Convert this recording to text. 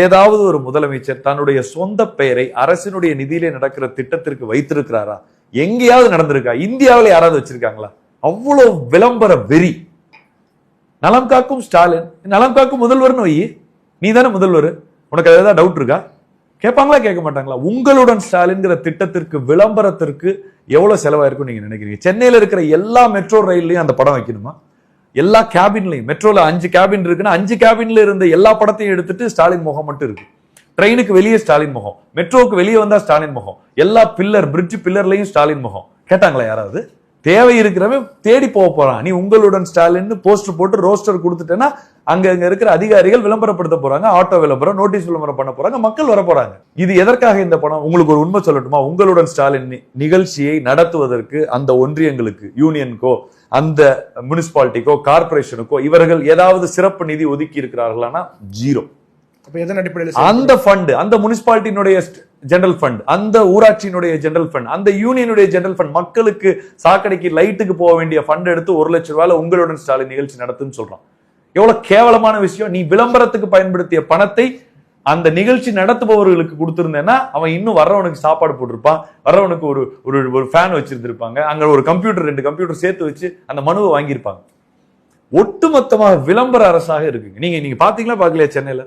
ஏதாவது ஒரு முதலமைச்சர் தன்னுடைய சொந்த பெயரை அரசினுடைய நிதியிலே நடக்கிற திட்டத்திற்கு வைத்திருக்கிறாரா? எங்கேயாவது நடந்திருக்கா? இந்தியாவில் யாராவது வச்சிருக்காங்களா? அவ்வளவு விளம்பர வெறி. நலம் காக்கும் ஸ்டாலின், நலம் காக்கும் முதல்வர்னு வை, நீ தானே முதல்வர், உனக்கு ஏதாவது டவுட் இருக்கா? கேட்பாங்களா கேட்க மாட்டாங்களா? உங்களுடன் ஸ்டாலின்ங்கிற திட்டத்திற்கு விளம்பரத்திற்கு எவ்வளவு செலவாயிருக்கும் நீங்க நினைக்கிறீங்க? சென்னையில இருக்கிற எல்லா மெட்ரோ ரயில்லையும் அந்த படம் வைக்கணுமா? எல்லா கேபின்லையும், மெட்ரோல 5 கேபின் இருக்குன்னா 5 கேபின்ல இருந்த எல்லா படத்தையும் எடுத்துட்டு ஸ்டாலின் முகம் மட்டும் இருக்கு. ட்ரெயினுக்கு வெளியே ஸ்டாலின் முகம், மெட்ரோவுக்கு வெளியே வந்தா ஸ்டாலின் முகம், எல்லா பில்லர் பிரிட்ஜ் பில்லர்லயும் ஸ்டாலின் முகம். கேட்டாங்களா யாராவது? தேவை இருக்கிறவன் தேடி போக போறான். நீ உங்களுடன் ஸ்டாலின் போஸ்டர் போட்டு ரோஸ்டர் கொடுத்துட்டேன்னா அங்க இருக்கிற அதிகாரிகள் விளம்பரப்படுத்த போறாங்க, ஆட்டோ விளம்பரம், நோட்டீஸ் விளம்பரம் பண்ண போறாங்க, மக்கள் வர போறாங்க. இது எதற்காக இந்த படம்? உங்களுக்கு ஒரு உண்மை சொல்லட்டுமா? உங்களுடன் ஸ்டாலின் நிகழ்ச்சியை நடத்துவதற்கு அந்த ஒன்றியங்களுக்கு, யூனியனுக்கோ அந்த முனிசிபாலிட்டிக்கோ கார்பரேஷனுக்கோ இவர்கள் ஏதாவது சிறப்பு நிதி ஒதுக்கி இருக்கிறார்களானா? ஜீரோ. அந்த ஃபண்ட், அந்த முனிசிபாலிட்டியினுடைய ஜெனரல் ஃபண்ட், அந்த ஊராட்சியினுடைய ஜெனரல் ஃபண்ட், அந்த யூனியனுடைய ஜெனரல் ஃபண்ட், மக்களுக்கு சாக்கடைக்கு லைட்டுக்கு போக வேண்டிய ஃபண்ட் எடுத்து 1 லட்சம் ரூபாய் உங்களுடன் ஸ்டாலின் நிகழ்ச்சி நடத்துன்னு சொல்றான். எவ்வளவு கேவலமான விஷயம்! நீ விளம்பரத்துக்கு பயன்படுத்திய பணத்தை அந்த நிகழ்ச்சி நடத்துபவர்களுக்கு கொடுத்திருந்தேன்னா அவன் இன்னும் வர்றவனுக்கு சாப்பாடு போட்டிருப்பான், வர்றவனுக்கு ஒரு ஃபேன் வச்சிருந்திருப்பாங்க, அங்க ஒரு கம்ப்யூட்டர் 2 கம்ப்யூட்டர் சேர்த்து வச்சு அந்த மனுவை வாங்கியிருப்பாங்க. ஒட்டுமொத்தமாக விளம்பர அரசாக இருக்குங்க. நீங்க பாத்தீங்களா பாக்கலையா சென்னையில?